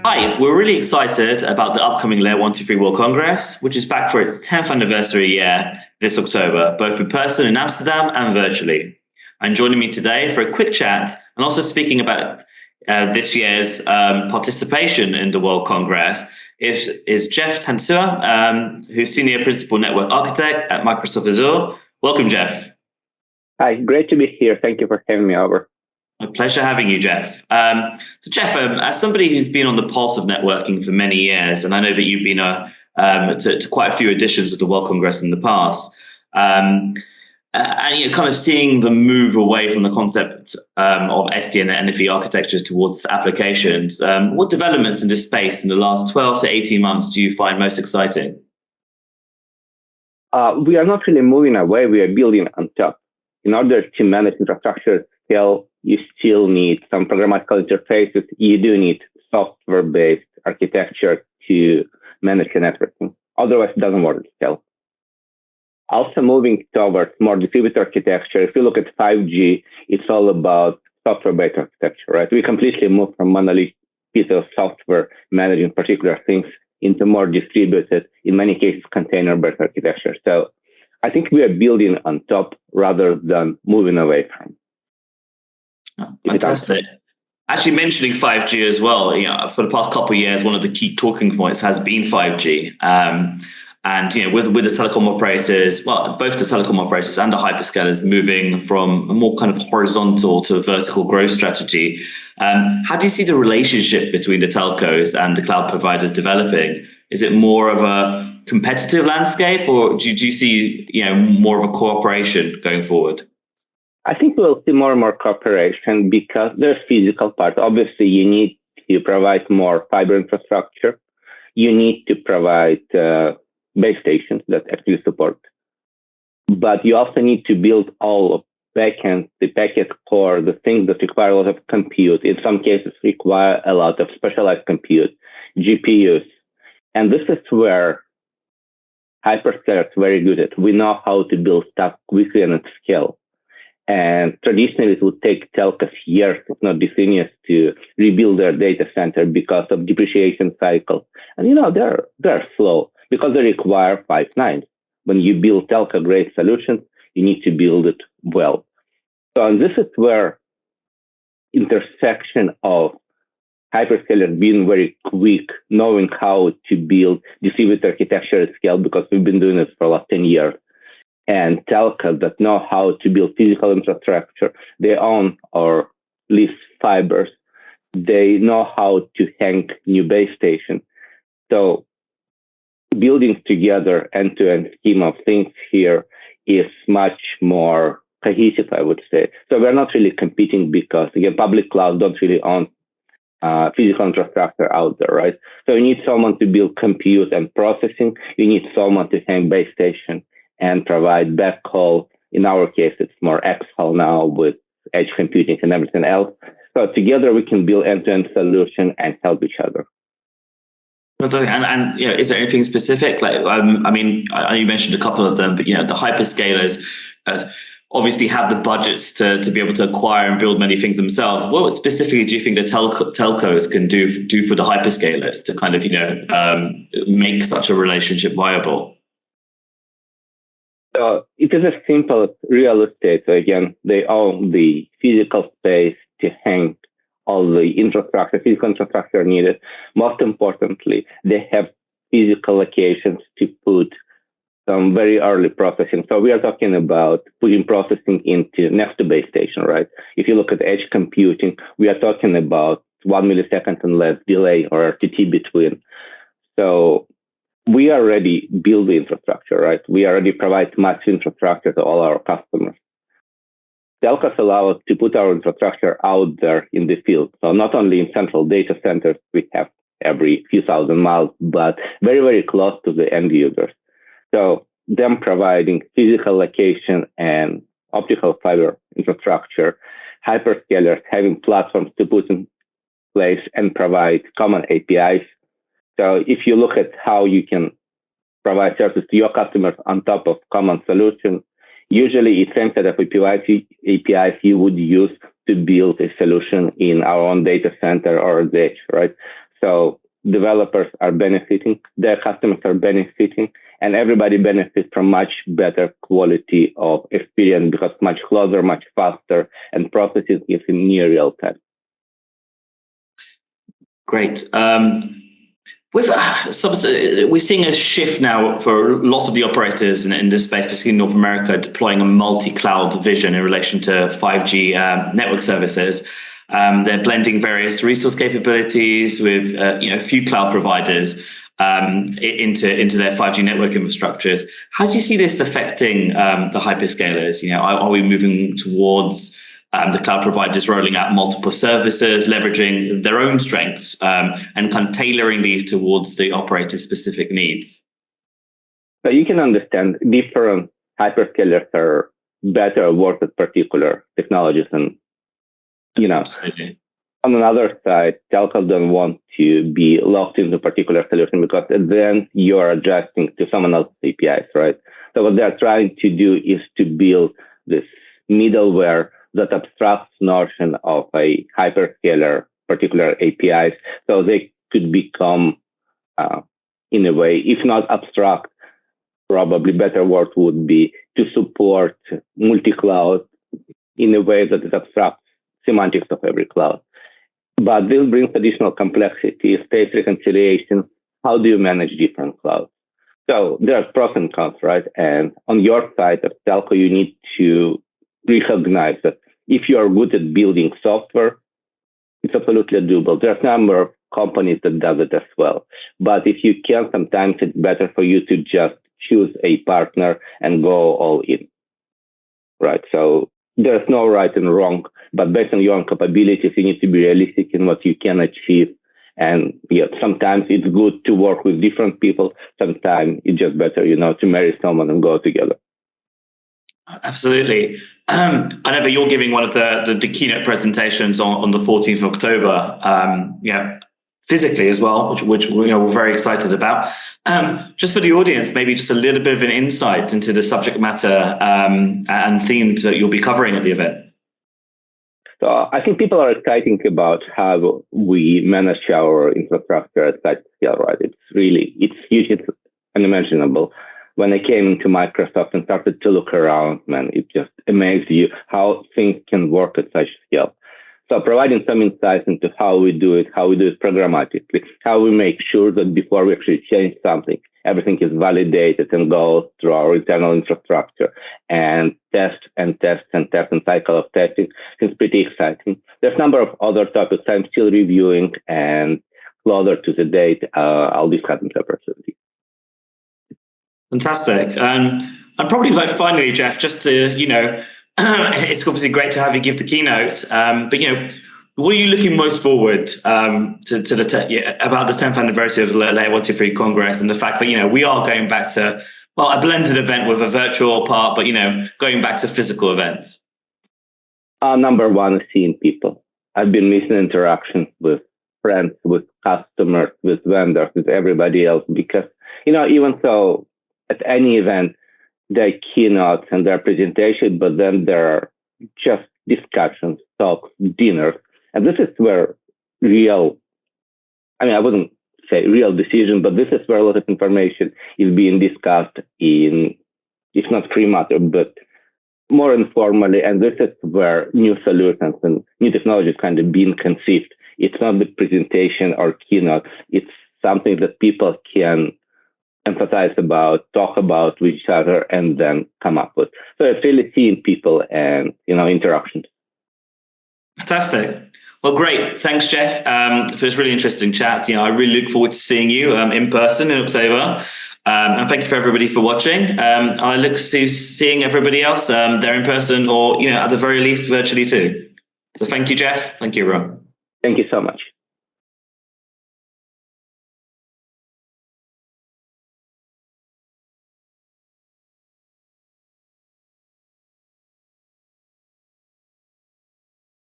Hi, we're really excited about the upcoming Layer123 World Congress, which is back for its 10th anniversary year this October, both in person in Amsterdam and virtually. And joining me today for a quick chat and also speaking about this year's participation in the World Congress is Jeff Tantsura, who's Senior Principal Network Architect at Microsoft Azure. Welcome, Jeff. Hi, great to be here. Thank you for having me over. A pleasure having you, Jeff. So Jeff, as somebody who's been on the pulse of networking for many years, and I know that you've been to quite a few editions of the World Congress in the past, and you're kind of seeing the move away from the concept of SDN and NFV architectures towards applications. What developments in this space in the last 12 to 18 months do you find most exciting? We are not really moving away, we are building on top. In order to manage infrastructure scale, you still need some programmatical interfaces. You do need software-based architecture to manage the networking. Otherwise, it doesn't work at scale. Also moving towards more distributed architecture. If you look at 5G, it's all about software-based architecture, right? We completely moved from monolithic piece of software managing particular things into more distributed, in many cases, container-based architecture. So I think we are building on top rather than moving away from. Fantastic. Actually, mentioning 5G as well, for the past couple of years, one of the key talking points has been 5G. And with the telecom operators, well, both the telecom operators and the hyperscalers moving from a more kind of horizontal to vertical growth strategy. How do you see the relationship between the telcos and the cloud providers developing? Is it more of a competitive landscape, or do you see more of a cooperation going forward? I think we'll see more and more cooperation because there's physical part. Obviously, you need to provide more fiber infrastructure. You need to provide base stations that actually support. But you also need to build all of backend, the packet core, the things that require a lot of compute. In some cases, require a lot of specialized compute, GPUs. And this is where hyperscalers are very good at. We know how to build stuff quickly and at scale. And traditionally, it would take telcos years, if not decennias, to rebuild their data center because of depreciation cycles. And they're slow because they require 5 nines. When you build telco-grade solutions, you need to build it well. So and this is where intersection of hyperscalers being very quick, knowing how to build distributed architecture at scale, because we've been doing this for the last 10 years, and telcos that know how to build physical infrastructure, they own or lease fibers, they know how to hang new base stations. So building together end-to-end scheme of things here is much more cohesive, I would say. So we're not really competing because, again, public cloud don't really own physical infrastructure out there, right? So you need someone to build compute and processing. You need someone to hang base station and provide backhaul. In our case, it's more xHaul now with edge computing and everything else. So together we can build end-to-end solution and help each other. And is there anything specific? Like, I know you mentioned a couple of them, but the hyperscalers obviously have the budgets to be able to acquire and build many things themselves. What specifically do you think the telcos can do for the hyperscalers to kind of make such a relationship viable? So it is as simple as real estate. So again, they own the physical space to hang all the physical infrastructure needed. Most importantly, they have physical locations to put some very early processing. So we are talking about putting processing into next to base station, right? If you look at edge computing, we are talking about 1 millisecond and less delay or RTT between. So we already build the infrastructure, right? We already provide massive infrastructure to all our customers. Telcos allow us to put our infrastructure out there in the field. So not only in central data centers we have every few thousand miles, but very, very close to the end users. So them providing physical location and optical fiber infrastructure, hyperscalers having platforms to put in place and provide common APIs. So if you look at how you can provide services to your customers on top of common solutions, usually it's same set of APIs you would use to build a solution in our own data center or the edge, right? So developers are benefiting, their customers are benefiting, and everybody benefits from much better quality of experience because much closer, much faster, and processing is in near real time. Great. We're seeing a shift now for lots of the operators in this space, particularly in North America, deploying a multi-cloud vision in relation to 5G network services. They're blending various resource capabilities with a few cloud providers into their 5G network infrastructures. How do you see this affecting the hyperscalers? Are we moving towards the cloud providers rolling out multiple services, leveraging their own strengths, and kind of tailoring these towards the operator's specific needs? So you can understand different hyperscalers are better or worse at particular technologies, and Absolutely. on another side, telcos don't want to be locked into a particular solution because then you're adjusting to someone else's APIs, right? So what they're trying to do is to build this middleware that abstracts notion of a hyperscaler particular APIs, so they could become, in a way, if not abstract, probably better word would be to support multi-cloud in a way that it abstracts semantics of every cloud. But this brings additional complexity, state reconciliation. How do you manage different clouds? So there are pros and cons, right? And on your side of telco, you need to recognize that if you are good at building software, it's absolutely doable. There's a number of companies that does it as well. But if you can, sometimes it's better for you to just choose a partner and go all in, right? So there's no right and wrong, but based on your own capabilities, you need to be realistic in what you can achieve. And sometimes it's good to work with different people. Sometimes it's just better, to marry someone and go together. Absolutely. I know that you're giving one of the keynote presentations on the 14th of October, physically as well, which we're very excited about. Just for the audience, maybe just a little bit of an insight into the subject matter and themes that you'll be covering at the event. So I think people are excited about how we manage our infrastructure at such scale, right? It's huge, it's unimaginable. When I came into Microsoft and started to look around, man, it just amazed you how things can work at such scale. So providing some insights into how we do it programmatically, how we make sure that before we actually change something, everything is validated and goes through our internal infrastructure and test and cycle of testing. It's pretty exciting. There's a number of other topics I'm still reviewing, and closer to the date, I'll discuss them separately. Fantastic. And probably finally, Jeff, just to, it's obviously great to have you give the keynote, but, what are you looking most forward to about the 10th anniversary of the Layer123 Congress and the fact that, we are going back to, a blended event with a virtual part, but, going back to physical events? Number one is seeing people. I've been missing interactions with friends, with customers, with vendors, with everybody else, because, even so, at any event, there are keynotes and there are presentations, but then there are just discussions, talks, dinners. And this is where I wouldn't say real decision, but this is where a lot of information is being discussed in, if not free matter, but more informally. And this is where new solutions and new technologies kind of being conceived. It's not the presentation or keynote. It's something that people can emphasize about, talk about with each other, and then come up with. So it's really seeing people and, interactions. Fantastic. Well, great. Thanks, Jeff, for this really interesting chat. I really look forward to seeing you in person in October. And thank you for everybody for watching. I look to seeing everybody else there in person or, at the very least, virtually too. So thank you, Jeff. Thank you, everyone. Thank you so much.